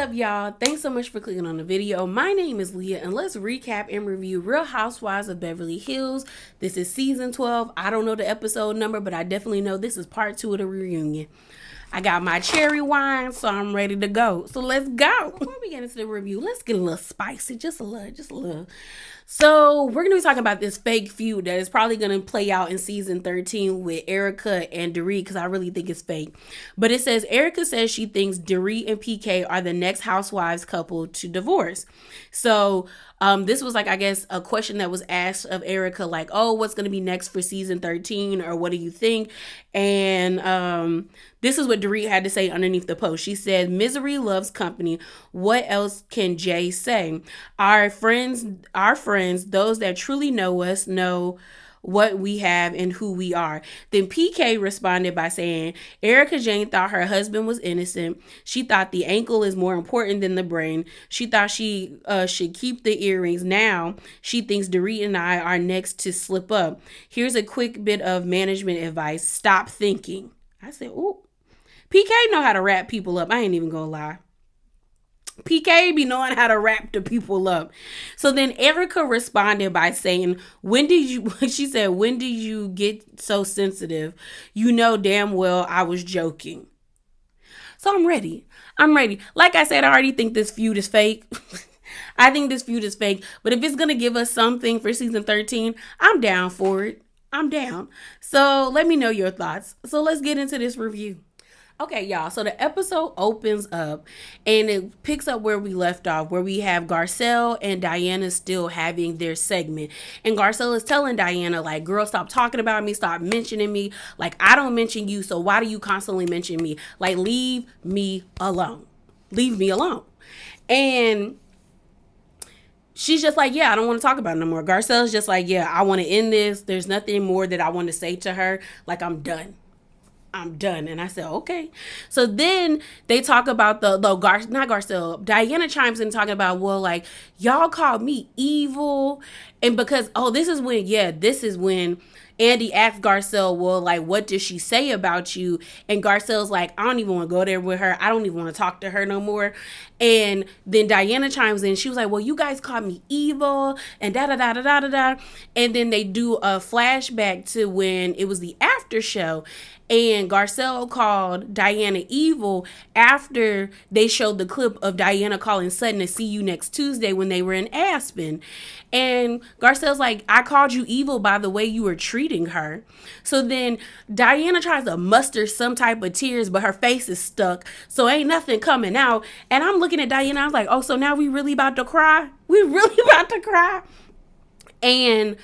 up, y'all? Thanks so much for clicking on the video. My name is Leah, and let's recap and review Real Housewives of Beverly Hills. This is season 12. I don't know the episode number, but I definitely know this is part 2 of the reunion. I got my cherry wine, so I'm ready to go. So let's go. Before we get into the review, let's get a little spicy, just a little. So we're going to be talking about this fake feud that is probably going to play out in season 13 with Erica and Dorit, because I really think it's fake. But it says Erica says she thinks Dorit and PK are the next housewives couple to divorce. So this was like, I guess, a question that was asked of Erica, like, oh, what's going to be next for season 13, or what do you think? And this is what Dorit had to say underneath the post. She said, misery loves company. What else can Jay say? Our friends, those that truly know us, know what we have and who we are. Then PK responded by saying, Erica Jane thought her husband was innocent. She thought the ankle is more important than the brain. She thought she should keep the earrings. Now she thinks Dorit and I are next to slip up. Here's a quick bit of management advice. Stop thinking. I said, ooh. PK know how to wrap people up. I ain't even gonna lie. PK be knowing how to wrap the people up. So then Erica responded by saying, she said, when did you get so sensitive? You know damn well I was joking. So I'm ready. Like I said, I already think this feud is fake. I think this feud is fake. But if it's going to give us something for season 13, I'm down for it. I'm down. So let me know your thoughts. So let's get into this review. Okay, y'all, so the episode opens up and it picks up where we left off, where we have Garcelle and Diana still having their segment. And Garcelle is telling Diana, like, girl, stop talking about me, stop mentioning me. Like, I don't mention you, so why do you constantly mention me? Like, leave me alone. Leave me alone. And she's just like, yeah, I don't want to talk about it no more. Garcelle's just like, yeah, I want to end this. There's nothing more that I want to say to her. Like, I'm done. And I said, okay. So then they talk about not Garcelle, Diana chimes in talking about, well, like, y'all called me evil. And because, this is when Andy asked Garcelle, well, like, what did she say about you? And Garcelle's like, I don't even want to go there with her. I don't even want to talk to her no more. And then Diana chimes in. She was like, well, you guys called me evil and da-da-da-da-da-da-da. And then they do a flashback to when it was the after show. And Garcelle called Diana evil after they showed the clip of Diana calling Sutton to see you next Tuesday when they were in Aspen. And Garcelle's like, I called you evil by the way you were treating her. So then Diana tries to muster some type of tears, but her face is stuck. So ain't nothing coming out. And I'm looking at Diana. I was like, oh, so now we really about to cry? We really about to cry? And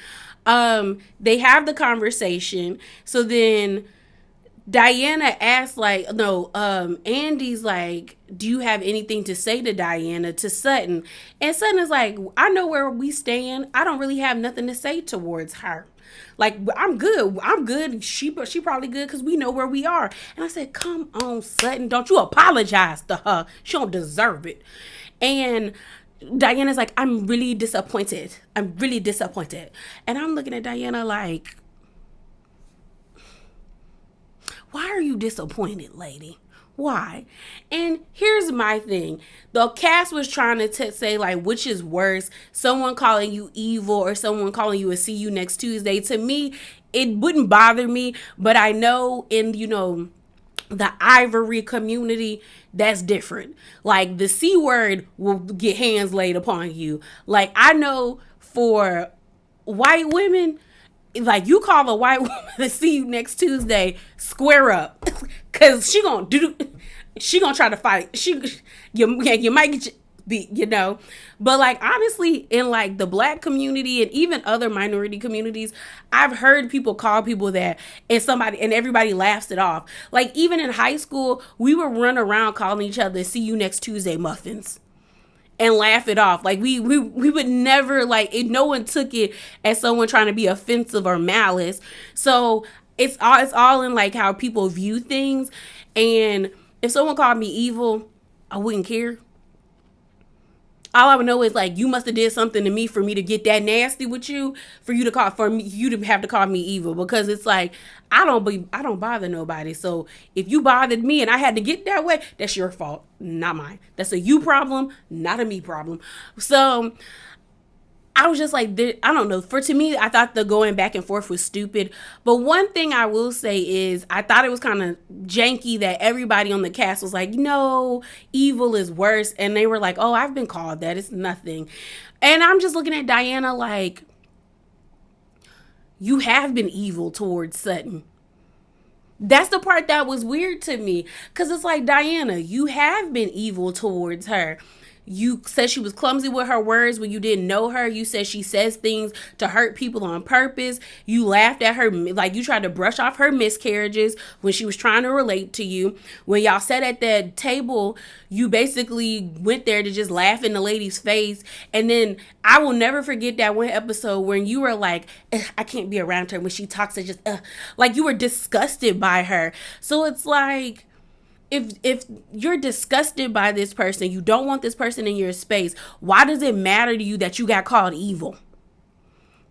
they have the conversation. So then Diana asked, like, no, Andy's like, do you have anything to say to Diana, to Sutton? And Sutton is like, I know where we stand. I don't really have nothing to say towards her. Like, I'm good. She probably good because we know where we are. And I said, come on, Sutton. Don't you apologize to her. She don't deserve it. And Diana's like, I'm really disappointed. And I'm looking at Diana like, why are you disappointed, lady? Why? And here's my thing. The cast was trying to say, like, which is worse, someone calling you evil or someone calling you a see you next Tuesday. To me, it wouldn't bother me, but I know in, the Ivory community, that's different. Like, the C word will get hands laid upon you. Like, I know for white women, like, you call a white woman to see you next Tuesday, square up, cause she gonna try to fight. You might get beat, but like, honestly, in like the black community and even other minority communities, I've heard people call people that, and everybody laughs it off. Like, even in high school, we would run around calling each other "see you next Tuesday" muffins. And laugh it off. Like, we would never, like, no one took it as someone trying to be offensive or malice. So it's all in like how people view things. And if someone called me evil, I wouldn't care. All I would know is like you must have did something to me for me to get that nasty with you, for you to have to call me evil, because it's like I don't bother nobody. So if you bothered me and I had to get that way, that's your fault, not mine. That's a you problem, not a me problem. So I was just like, I don't know. To me, I thought the going back and forth was stupid. But one thing I will say is I thought it was kind of janky that everybody on the cast was like, no, evil is worse. And they were like, oh, I've been called that. It's nothing. And I'm just looking at Diana like, you have been evil towards Sutton. That's the part that was weird to me. Because it's like, Diana, you have been evil towards her. You said she was clumsy with her words when you didn't know her. You said she says things to hurt people on purpose. You laughed at her, like you tried to brush off her miscarriages when she was trying to relate to you. When y'all sat at that table, you basically went there to just laugh in the lady's face. And then I will never forget that one episode when you were like, I can't be around her when she talks. It's just, like you were disgusted by her. So it's like, if you're disgusted by this person, you don't want this person in your space, why does it matter to you that you got called evil?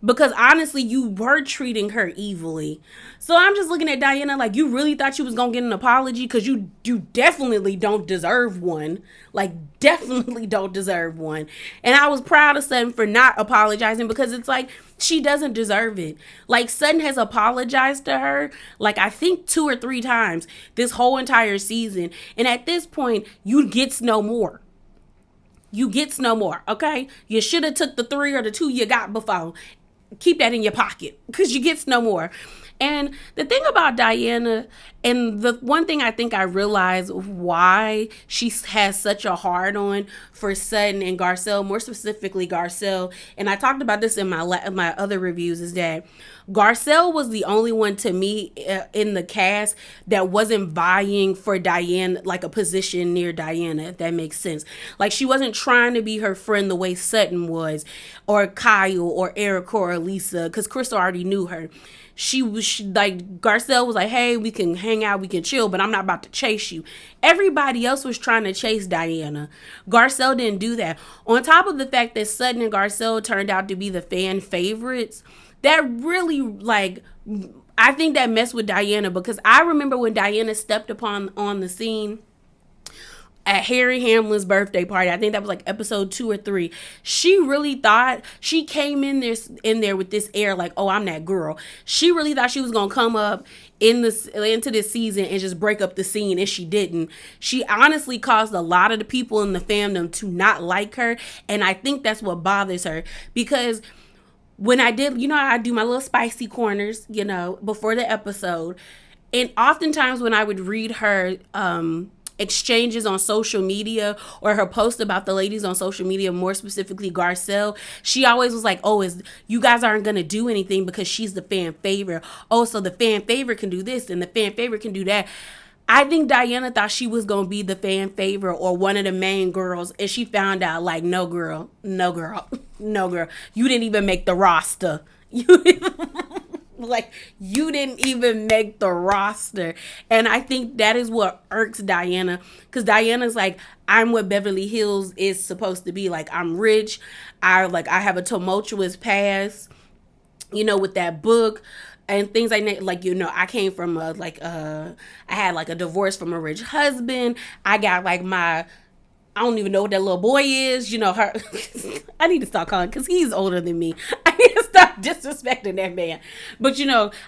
Because honestly, you were treating her evilly. So I'm just looking at Diana like, you really thought you was going to get an apology? Because you definitely don't deserve one. Like, definitely don't deserve one. And I was proud of Sutton for not apologizing, because it's like, she doesn't deserve it. Like, Sutton has apologized to her, like, I think 2 or 3 times this whole entire season. And at this point, you gets no more. You gets no more, okay? You should have took the 3 or the 2 you got before. Keep that in your pocket, because you gets no more. And the thing about Diana, and the one thing I think I realized why she has such a hard on for Sutton and Garcelle, more specifically Garcelle, and I talked about this in my other reviews, is that Garcelle was the only one to me in the cast that wasn't vying for Diana, like a position near Diana, if that makes sense. Like, she wasn't trying to be her friend the way Sutton was, or Kyle, or Erica, or Lisa, because Crystal already knew her. She like, Garcelle was like, hey, we can hang out, we can chill, but I'm not about to chase you. Everybody else was trying to chase Diana. Garcelle didn't do that. On top of the fact that Sutton and Garcelle turned out to be the fan favorites, that really, like, I think that messed with Diana, because I remember when Diana stepped on the scene at Harry Hamlin's birthday party. I think that was like episode 2 or 3. She really thought, she came in there with this air like, oh, I'm that girl. She really thought she was gonna come up into this season and just break up the scene, and she didn't. She honestly caused a lot of the people in the fandom to not like her, and I think that's what bothers her, because when I did, I do my little spicy corners, before the episode, and oftentimes when I would read her exchanges on social media, or her post about the ladies on social media, more specifically Garcelle, she always was like, oh, you guys aren't gonna do anything because she's the fan favorite. Oh, so the fan favorite can do this and the fan favorite can do that. I think Diana thought she was gonna be the fan favorite or one of the main girls, and she found out like, no girl, no girl, no girl, you didn't even make the roster. You didn't even make the roster. And I think that is what irks Diana, because Diana's like, I'm what Beverly Hills is supposed to be. Like, I'm rich, I have a tumultuous past, with that book and things like that. Like, I came from I had like a divorce from a rich husband. I got like I don't even know what that little boy is, her. I need to stop calling, because he's older than me. I need to stop disrespecting that man. But,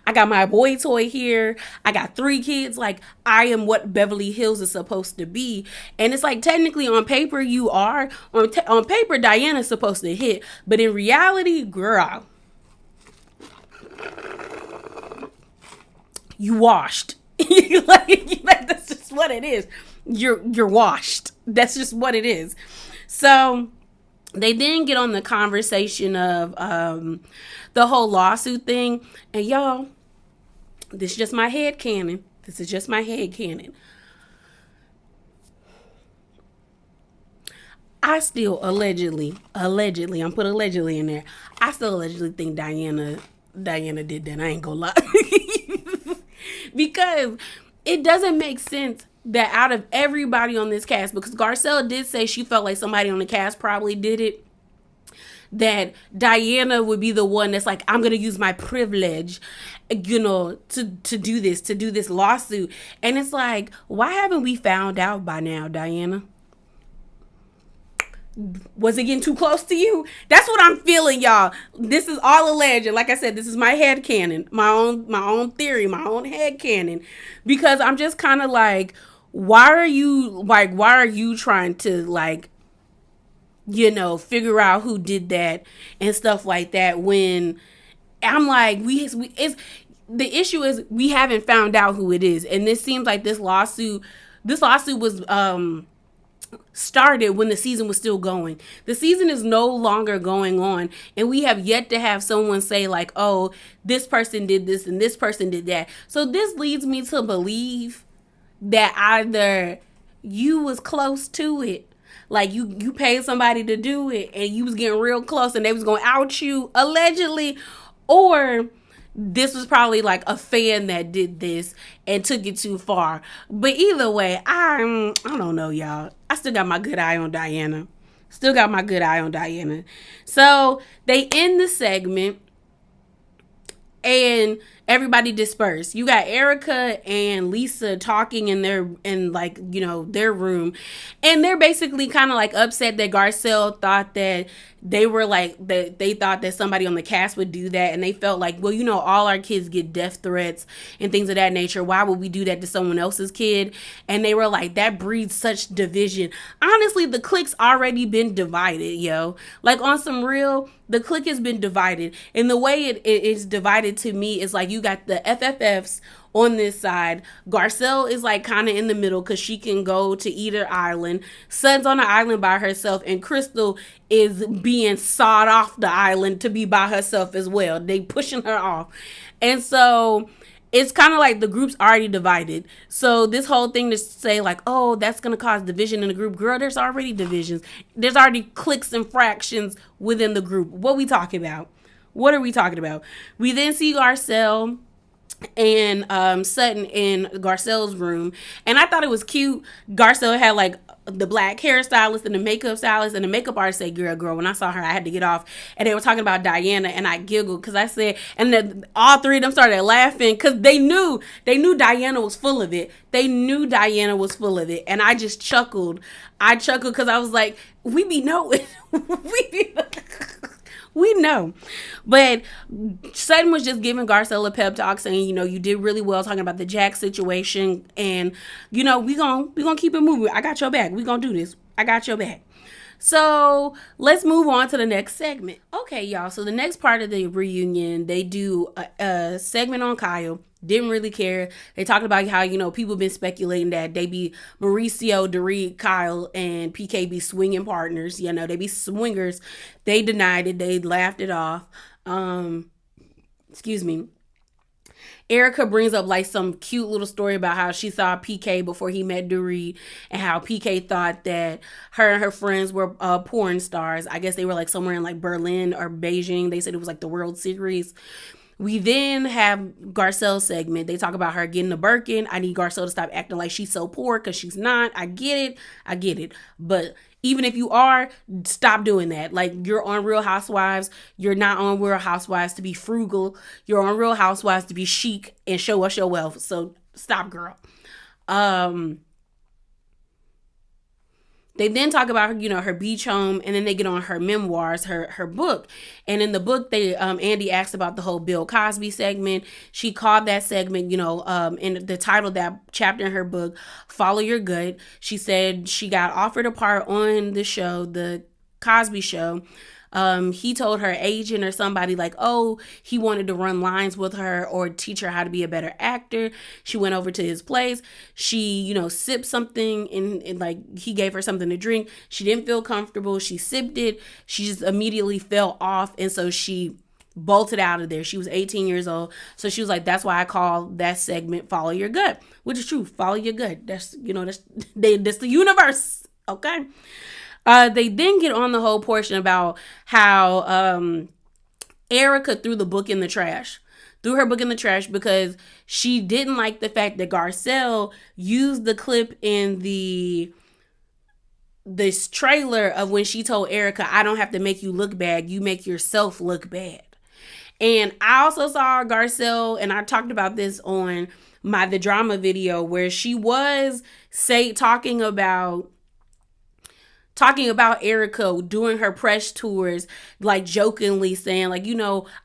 I got my boy toy here. I got 3 kids. Like, I am what Beverly Hills is supposed to be. And it's like, technically on paper, you are. On paper, Diana's supposed to hit. But in reality, girl, you washed. like, that's just what it is. You're washed. That's just what it is. So they then get on the conversation of the whole lawsuit thing. And y'all, this is just my head canon. This is just my head canon. I still allegedly, I'm put allegedly in there. I still allegedly think Diana did that. I ain't gonna lie. Because it doesn't make sense that out of everybody on this cast, because Garcelle did say she felt like somebody on the cast probably did it, that Diana would be the one that's like, I'm gonna use my privilege, to do this lawsuit. And it's like, why haven't we found out by now, Diana? Was it getting too close to you? That's what I'm feeling, y'all. This is all alleged. Like I said, this is my head canon, my own theory, my own head canon, because I'm just kind of like, why are you trying to like, figure out who did that and stuff like that, when I'm like, it's the issue is we haven't found out who it is. And this seems like this lawsuit was started when the season was still going. The season is no longer going on, and we have yet to have someone say like, oh, this person did this and this person did that. So this leads me to believe that either you was close to it, like you paid somebody to do it and you was getting real close and they was going to out you allegedly, or this was probably like a fan that did this and took it too far. But either way, I don't know, y'all. I still got my good eye on Diana. So they end the segment and everybody dispersed. You got Erica and Lisa talking in their room, and they're basically kind of like upset that Garcelle thought that they thought that somebody on the cast would do that, and they felt like, well, all our kids get death threats and things of that nature. Why would we do that to someone else's kid? And they were like, that breeds such division. Honestly, the clique's already been divided, yo. Like, on some real, the clique has been divided, and the way it is divided to me is like, you got the FFFs on this side. Garcelle is like kind of in the middle because she can go to either island. Sun's on the island by herself, and Crystal is being sawed off the island to be by herself as well. They pushing her off. And so it's kind of like the group's already divided. So this whole thing to say like, oh, that's going to cause division in the group. Girl, there's already divisions. There's already cliques and fractions within the group. What we talking about? What are we talking about? We then see Garcelle and Sutton in Garcelle's room, and I thought it was cute. Garcelle had like the black hairstylist and the makeup stylist, and the makeup artist said, girl, when I saw her, I had to get off. And they were talking about Diana, and I giggled because I said, and then all three of them started laughing because they knew Diana was full of it. And I just chuckled. Because I was like, we be knowing. We know. But Sutton was just giving Garcelle a pep talk, saying, you did really well, talking about the Jack situation. And, we gonna keep it moving. I got your back. We gonna do this. I got your back. So let's move on to the next segment. Okay, y'all. So the next part of the reunion, they do a segment on Kyle. Didn't really care. They talked about how, people been speculating that they be Mauricio, Dorit, Kyle, and PK be swinging partners. They be swingers. They denied it. They laughed it off. Excuse me. Erica brings up like some cute little story about how she saw PK before he met Dorit, and how PK thought that her and her friends were porn stars. I guess they were like somewhere in like Berlin or Beijing. They said it was like the World Series. We then have Garcelle's segment. They talk about her getting a Birkin. I need Garcelle to stop acting like she's so poor, because she's not. I get it. But even if you are, stop doing that. Like, you're on Real Housewives. You're not on Real Housewives to be frugal. You're on Real Housewives to be chic and show us your wealth. So stop, girl. They then talk about, her beach home, and then they get on her memoirs, her book. And in the book, Andy asked about the whole Bill Cosby segment. She called that segment, in the title of that chapter in her book, Follow Your Gut. She said she got offered a part on the show, the Cosby Show. He told her agent or somebody like, oh, he wanted to run lines with her or teach her how to be a better actor. She went over to his place. She, sipped something and like he gave her something to drink. She didn't feel comfortable. She sipped it. She just immediately fell off. And so she bolted out of there. She was 18 years old. So she was like, that's why I call that segment Follow Your Gut, which is true. Follow your gut. That's the universe. Okay. They then get on the whole portion about how Erica threw the book in the trash. threw her book in the trash because she didn't like the fact that Garcelle used the clip in this trailer of when she told Erica, I don't have to make you look bad, you make yourself look bad. And I also saw Garcelle, and I talked about this on the drama video, where she was talking about Erica doing her press tours, like jokingly saying, like,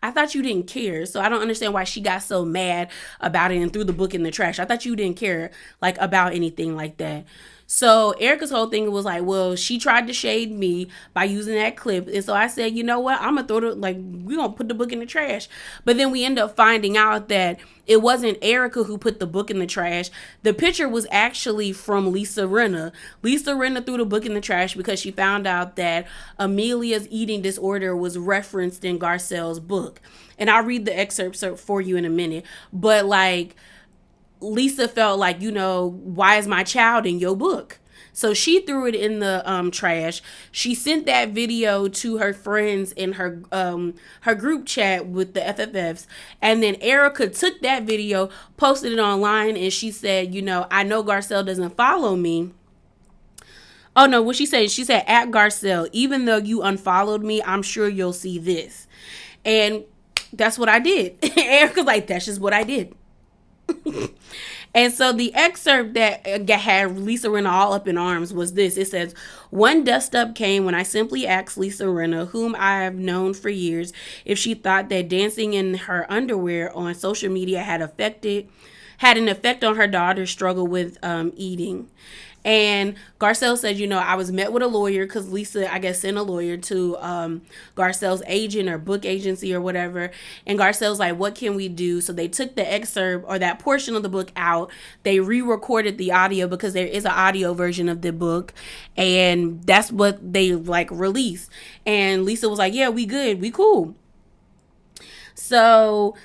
I thought you didn't care. So I don't understand why she got so mad about it and threw the book in the trash. I thought you didn't care, like, about anything like that. So Erica's whole thing was like, well, she tried to shade me by using that clip. And so I said, you know what? I'm going to we're going to put the book in the trash. But then we end up finding out that it wasn't Erica who put the book in the trash. The picture was actually from Lisa Rinna. Lisa Rinna threw the book in the trash because she found out that Amelia's eating disorder was referenced in Garcelle's book. And I'll read the excerpts for you in a minute. But like, Lisa felt like, why is my child in your book? So she threw it in the trash. She sent that video to her friends in her group chat with the FFFs. And then Erica took that video, posted it online, and she said, I know Garcelle doesn't follow me. Oh, no, what she said? She said, at Garcelle, even though you unfollowed me, I'm sure you'll see this. And that's what I did. Erica's like, that's just what I did. And so the excerpt that had Lisa Rinna all up in arms was this. It says, one dust up came when I simply asked Lisa Rinna, whom I have known for years, if she thought that dancing in her underwear on social media had an effect on her daughter's struggle with eating. And Garcelle said, I was met with a lawyer because Lisa, I guess, sent a lawyer to Garcelle's agent or book agency or whatever. And Garcelle's like, what can we do? So they took the excerpt or that portion of the book out. They re-recorded the audio because there is an audio version of the book. And that's what they released. And Lisa was like, yeah, we good. We cool. So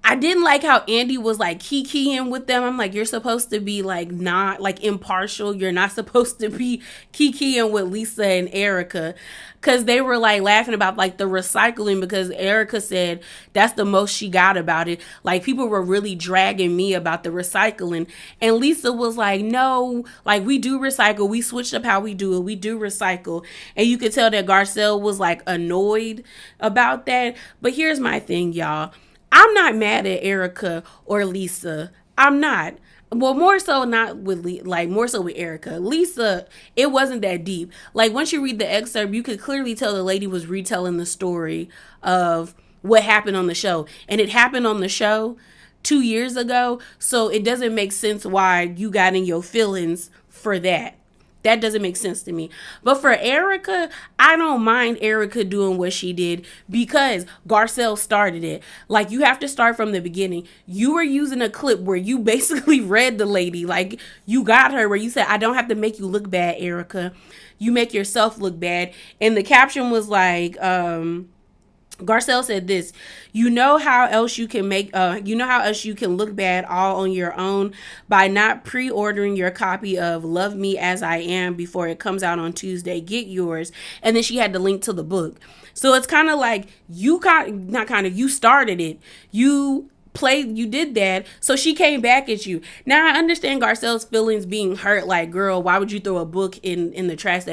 I didn't like how Andy was kikiing with them. I'm like, you're supposed to be not impartial. You're not supposed to be kikiing with Lisa and Erica, because they were laughing about the recycling, because Erica said that's the most she got about it. People were really dragging me about the recycling. And Lisa was like, no, we do recycle. We switched up how we do it. We do recycle. And you could tell that Garcelle was annoyed about that. But here's my thing, y'all. I'm not mad at Erica or Lisa. I'm not. Well, more so not with more so with Erica. Lisa, it wasn't that deep. Once you read the excerpt, you could clearly tell the lady was retelling the story of what happened on the show. And it happened on the show 2 years ago. So it doesn't make sense why you got in your feelings for that. That doesn't make sense to me. But for Erica, I don't mind Erica doing what she did because Garcelle started it. You have to start from the beginning. You were using a clip where you basically read the lady. You got her where you said, I don't have to make you look bad, Erica. You make yourself look bad. And the caption was Garcelle said this, you know how else you can look bad all on your own by not pre-ordering your copy of Love Me As I Am before it comes out on Tuesday. Get yours. And then she had the link to the book. So it's kind of you started it. You did that. So she came back at you. Now I understand Garcelle's feelings being hurt. Girl, why would you throw a book in the trash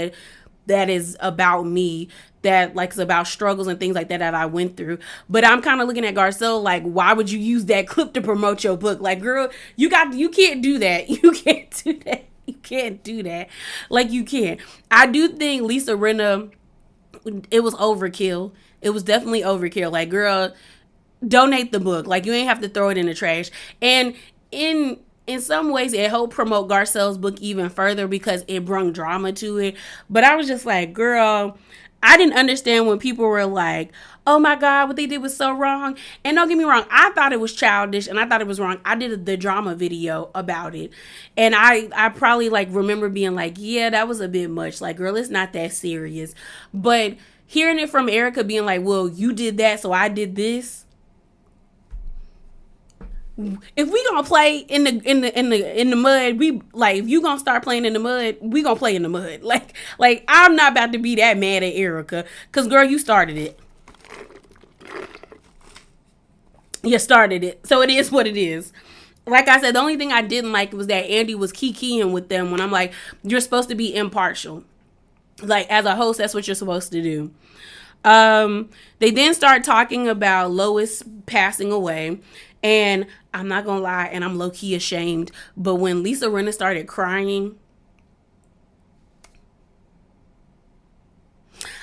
that is about me, that is about struggles and things like that I went through. But I'm kind of looking at Garcelle why would you use that clip to promote your book? Girl, you can't do that. You can't do that. You can't do that. You can't. I do think Lisa Rinna, it was overkill. It was definitely overkill. Girl, donate the book. You ain't have to throw it in the trash. And in some ways, it helped promote Garcelle's book even further because it brought drama to it. But I was just girl, I didn't understand when people were like, oh my God, what they did was so wrong. And don't get me wrong, I thought it was childish and I thought it was wrong. I did the drama video about it. And I probably remember being yeah, that was a bit much. Girl, it's not that serious. But hearing it from Erica being well, you did that, so I did this. If we gonna play in the mud, if you gonna start playing in the mud, we gonna play in the mud. I'm not about to be that mad at Erica, cause girl, you started it. You started it. So it is what it is. Like I said, the only thing I didn't like was that Andy was kikiing with them when I'm like, you're supposed to be impartial. Like, as a host, that's what you're supposed to do. They then start talking about Lois passing away. And I'm not going to lie, and I'm low-key ashamed, but when Lisa Rinna started crying,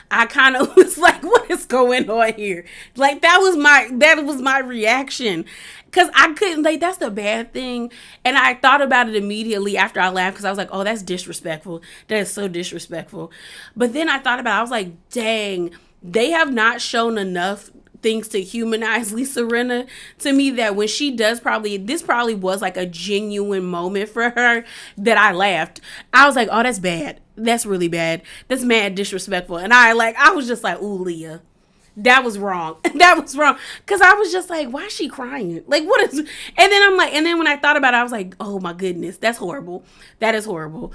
I kind of was like, what is going on here? Like, that was my reaction. Cause I couldn't, like, that's the bad thing. And I thought about it immediately after I laughed, because I was like, oh, that's disrespectful. That is so disrespectful. But then I thought about it, I was like, dang, they have not shown enough things to humanize Lisa Rinna to me, that when she does, this probably was like a genuine moment for her, that I laughed. I was like, oh, that's bad. That's really bad. That's mad disrespectful. And I was just like, ooh, Leah, that was wrong. That was wrong. Cause I was just like, why is she crying? Like, what is, and then when I thought about it, I was like, oh my goodness, that's horrible. That is horrible.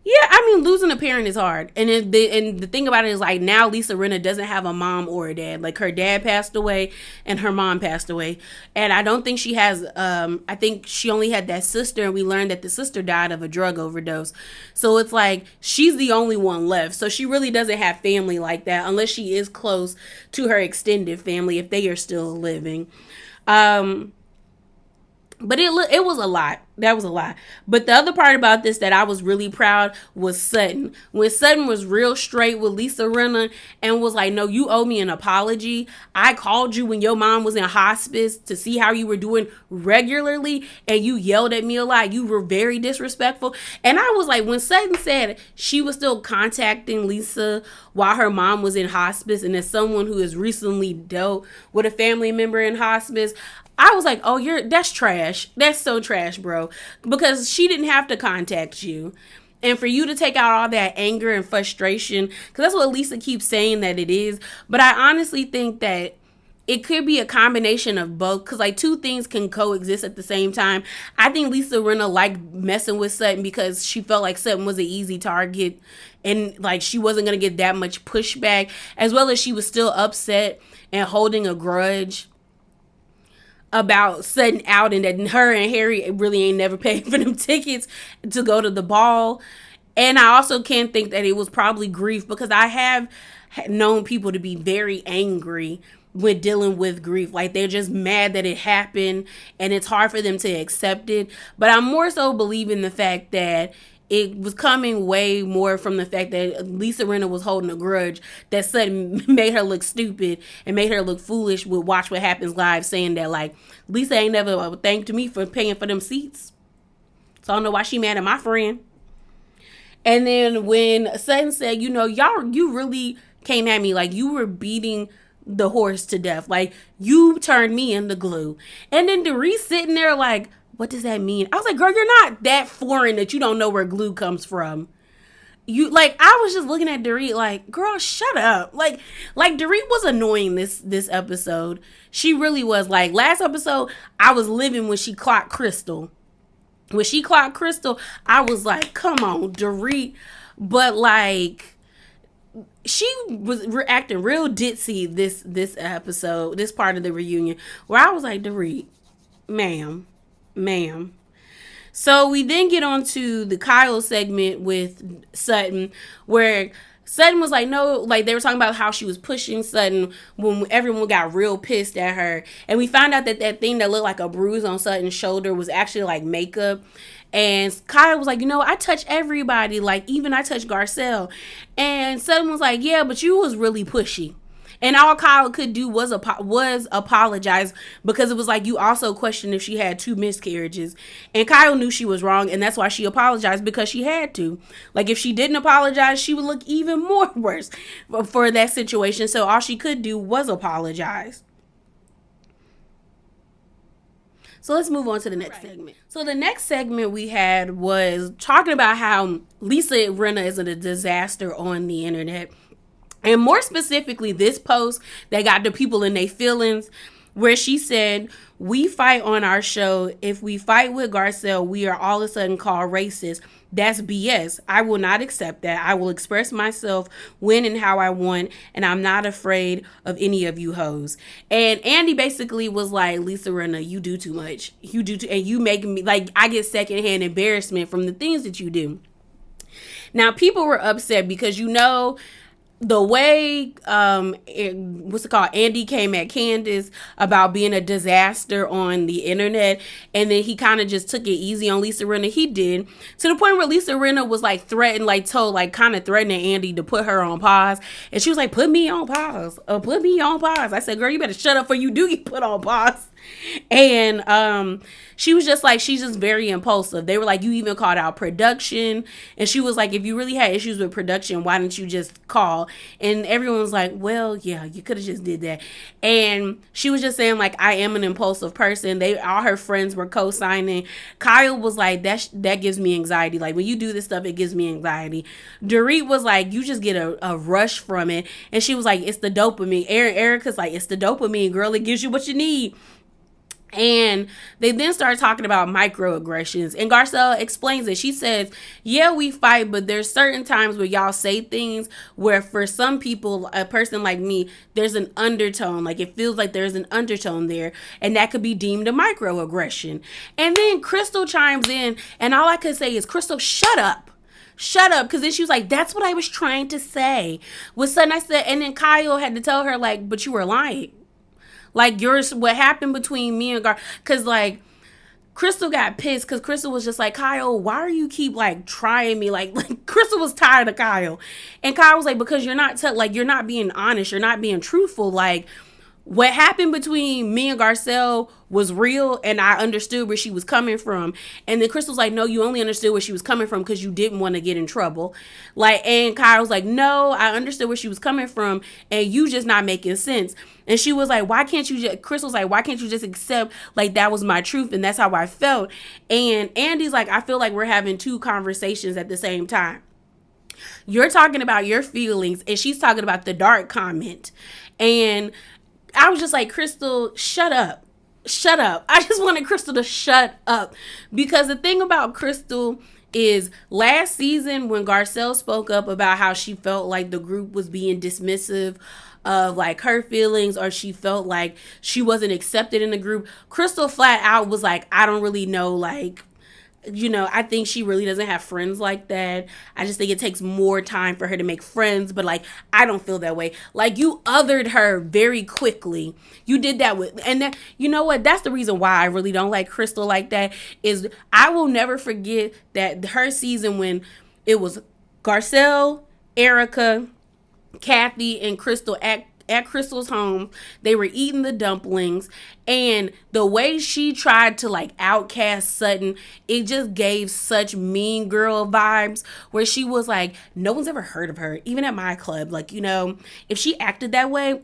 Yeah, I mean, losing a parent is hard. And the thing about it is, like, now Lisa Rinna doesn't have a mom or a dad. Like, her dad passed away and her mom passed away. And I don't think she has, I think she only had that sister, and we learned that the sister died of a drug overdose. So it's like, she's the only one left. So she really doesn't have family like that, unless she is close to her extended family, if they are still living. But it was a lot. That was a lot. But the other part about this that I was really proud was Sutton. When Sutton was real straight with Lisa Rinna and was like, no, you owe me an apology. I called you when your mom was in hospice to see how you were doing regularly, and you yelled at me a lot. You were very disrespectful. And I was like, when Sutton said she was still contacting Lisa while her mom was in hospice, and as someone who has recently dealt with a family member in hospice, I was like, oh, that's trash. That's so trash, bro. Because she didn't have to contact you. And for you to take out all that anger and frustration, because that's what Lisa keeps saying that it is. But I honestly think that it could be a combination of both, because like two things can coexist at the same time. I think Lisa Rinna liked messing with Sutton because she felt like Sutton was an easy target, and like she wasn't going to get that much pushback, as well as she was still upset and holding a grudge about Sutton out, and that her and Harry really ain't never paid for them tickets to go to the ball. And I also can't think that it was probably grief, because I have known people to be very angry with dealing with grief. Like, they're just mad that it happened and it's hard for them to accept it. But I'm more so believing the fact that it was coming way more from the fact that Lisa Rinna was holding a grudge, that Sutton made her look stupid and made her look foolish with Watch What Happens Live, saying that, like, Lisa ain't never thanked me for paying for them seats. So I don't know why she mad at my friend. And then when Sutton said, you really came at me like you were beating the horse to death. Like, you turned me into glue. And then Dorit sitting there like, what does that mean? I was like, girl, you're not that foreign that you don't know where glue comes from. I was just looking at Dorit like, girl, shut up. Like Dorit was annoying this episode. She really was. Like, last episode, I was living when she clocked Crystal. When she clocked Crystal, I was like, come on, Dorit. But like, she was acting real ditzy this episode, this part of the reunion, where I was like, Dorit, ma'am. So we then get on to the Kyle segment with Sutton, where Sutton was like, no, like they were talking about how she was pushing Sutton when everyone got real pissed at her. And we found out that thing that looked like a bruise on Sutton's shoulder was actually like makeup. And Kyle was like, I touch everybody. Like, even I touch Garcelle. And Sutton was like, yeah, but you was really pushy. And all Kyle could do was apologize, because it was like, you also questioned if she had 2 miscarriages. And Kyle knew she was wrong, and that's why she apologized, because she had to. Like, if she didn't apologize, she would look even more worse for that situation. So all she could do was apologize. So let's move on to the next segment. So the next segment we had was talking about how Lisa Rinna is a disaster on the internet. And more specifically, this post that got the people in their feelings where she said, "We fight on our show. If we fight with Garcelle, we are all of a sudden called racist. That's BS. I will not accept that. I will express myself when and how I want, and I'm not afraid of any of you hoes." And Andy basically was like, "Lisa Rinna, you do too much. You do too, and you making me, like, I get secondhand embarrassment from the things that you do." Now, people were upset because, the way Andy came at Candace about being a disaster on the internet, and then he kind of just took it easy on Lisa Rinna. He did, to the point where Lisa Rinna was like threatened, like told, like kind of threatening Andy to put her on pause, and she was like, "Put me on pause, put me on pause." I said, "Girl, you better shut up, for you do get put on pause." And she was just like, she's just very impulsive. They were like, "You even called out production," and she was like, "If you really had issues with production, why didn't you just call?" And everyone was like, "Well, yeah, you could have just did that." And she was just saying, like, "I am an impulsive person." All her friends were co-signing. Kyle was like, that gives me anxiety. Like, when you do this stuff, it gives me anxiety. Dorit was like, "You just get a rush from it." And she was like, "It's the dopamine." Erica's like, "It's the dopamine, girl. It gives you what you need." And they then started talking about microaggressions. And Garcelle explains it. She says, "Yeah, we fight, but there's certain times where y'all say things where for some people, a person like me, there's an undertone. Like, it feels like there's an undertone there. And that could be deemed a microaggression." And then Crystal chimes in. And all I could say is, "Crystal, shut up. Shut up." Because then she was like, "That's what I was trying to say." With something I said. And then Kyle had to tell her, like, "But you were lying. Like, what happened between me and Gar," because, like, Crystal got pissed because Crystal was just like, "Kyle, why are you keep, like, trying me?" Like Crystal was tired of Kyle. And Kyle was like, "Because you're not, you're not being honest. You're not being truthful. Like, what happened between me and Garcelle was real, and I understood where she was coming from." And then Crystal's like, "No, you only understood where she was coming from because you didn't want to get in trouble." Like, and Kyle's like, "No, I understood where she was coming from, and you just not making sense." And she was like, "Why can't you just," Crystal's like, "Why can't you just accept, like, that was my truth, and that's how I felt?" And Andy's like, "I feel like we're having two conversations at the same time. You're talking about your feelings, and she's talking about the dark comment." And I was just like, "Crystal, shut up. Shut up." I just wanted Crystal to shut up. Because the thing about Crystal is, last season when Garcelle spoke up about how she felt like the group was being dismissive of, like, her feelings, or she felt like she wasn't accepted in the group, Crystal flat out was like, "I don't really know, like, I think she really doesn't have friends like that. I just think it takes more time for her to make friends, but, like, I don't feel that way." Like, you othered her very quickly. You did that and that, you know what? That's the reason why I really don't like Crystal like that, is I will never forget that her season when it was Garcelle, Erica, Kathy, and Crystal at Crystal's home. They were eating the dumplings, and the way she tried to, like, outcast Sutton, it just gave such mean girl vibes, where she was like, "No one's ever heard of her, even at my club. Like, if she acted that way,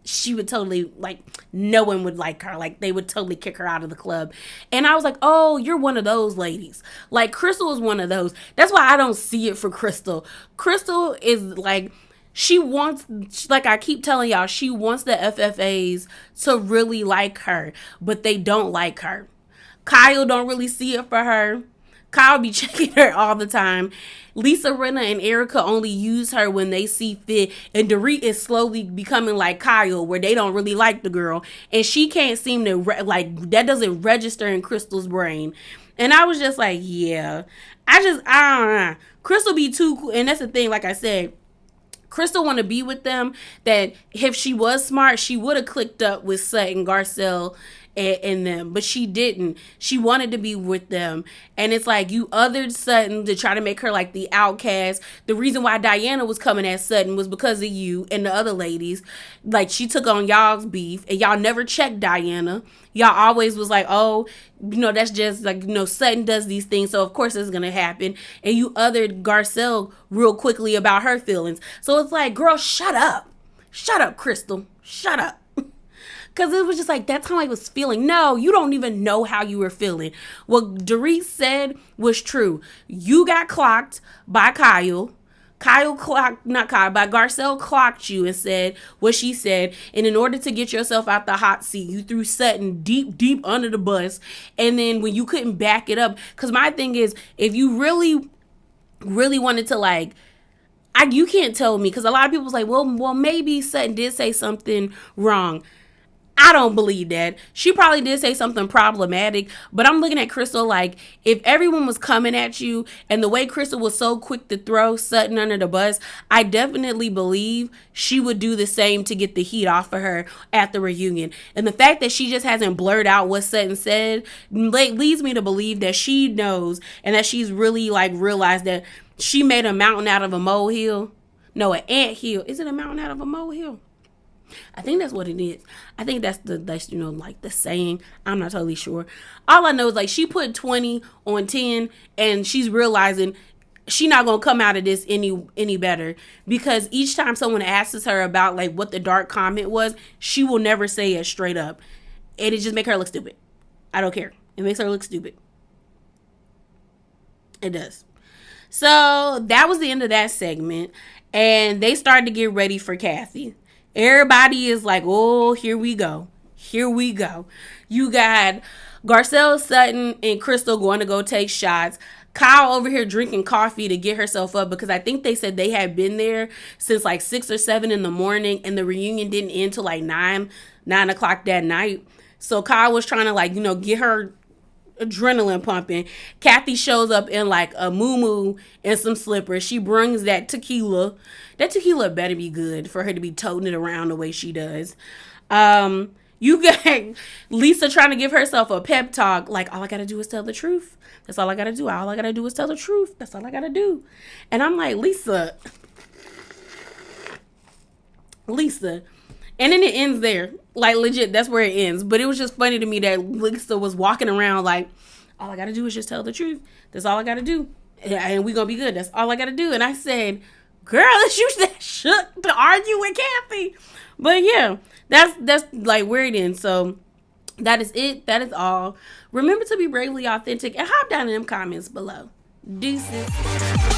she would totally, like, no one would like her. Like, they would totally kick her out of the club." And I was like, "Oh, you're one of those ladies." Like, Crystal is one of those. That's why I don't see it for Crystal. Crystal is like, she wants, like I keep telling y'all, she wants the FFAs to really like her, but they don't like her. Kyle don't really see it for her. Kyle be checking her all the time. Lisa Rinna and Erica only use her when they see fit. And Dorit is slowly becoming like Kyle, where they don't really like the girl. And she can't seem to, that doesn't register in Crystal's brain. And I was just like, yeah. I don't know. Crystal be too cool. And that's the thing, like I said, Crystal want to be with them, that if she was smart, she would have clicked up with Sutton, Garcelle, and them, but she didn't. She wanted to be with them, and it's like, you othered Sutton to try to make her like the outcast. The reason why Diana was coming at Sutton was because of you and the other ladies. Like, she took on y'all's beef, and y'all never checked Diana. Y'all always was like, "Oh, that's just like, Sutton does these things, so of course it's gonna happen." And you othered Garcelle real quickly about her feelings. So it's like, girl, shut up. Shut up, Crystal. Shut up. Because it was just like, that's how I was feeling. No, you don't even know how you were feeling. What Dorit said was true. You got clocked by Kyle. But Garcelle clocked you and said what she said. And in order to get yourself out the hot seat, you threw Sutton deep, deep under the bus. And then when you couldn't back it up, because my thing is, if you really, really wanted to like, you can't tell me, because a lot of people was like, well, maybe Sutton did say something wrong. I don't believe that. She probably did say something problematic, but I'm looking at Crystal like, if everyone was coming at you and the way Crystal was so quick to throw Sutton under the bus, I definitely believe she would do the same to get the heat off of her at the reunion. And the fact that she just hasn't blurred out what Sutton said leads me to believe that she knows and that she's really like realized that she made a mountain out of a molehill. No, an anthill. Is it a mountain out of a molehill? I think that's what it is. I think that's like the saying. I'm not totally sure. All I know is like she put 20 on 10 and she's realizing she's not going to come out of this any better, because each time someone asks her about like what the dark comment was, she will never say it straight up. And it just make her look stupid. I don't care. It makes her look stupid. It does. So that was the end of that segment. And they started to get ready for Kathy. Everybody is like, oh, here we go. Here we go. You got Garcelle, Sutton, and Crystal going to go take shots. Kyle over here drinking coffee to get herself up, because I think they said they had been there since like 6 or 7 in the morning and the reunion didn't end till like 9 o'clock that night. So Kyle was trying to like, get her adrenaline pumping. Kathy shows up in like a muumuu and some slippers. She brings that tequila. That tequila better be good for her to be toting it around the way she does. You got Lisa trying to give herself a pep talk. Like, all I got to do is tell the truth. That's all I got to do. All I got to do is tell the truth. That's all I got to do. And I'm like, Lisa. And then it ends there. Like, legit, that's where it ends. But it was just funny to me that Lisa was walking around like, all I got to do is just tell the truth. That's all I got to do. And we going to be good. That's all I got to do. And I said, girl, let's use that shook to argue with Kathy. But yeah, that's like where it ends. So that is it. That is all. Remember to be bravely authentic and hop down in them comments below. Deuces.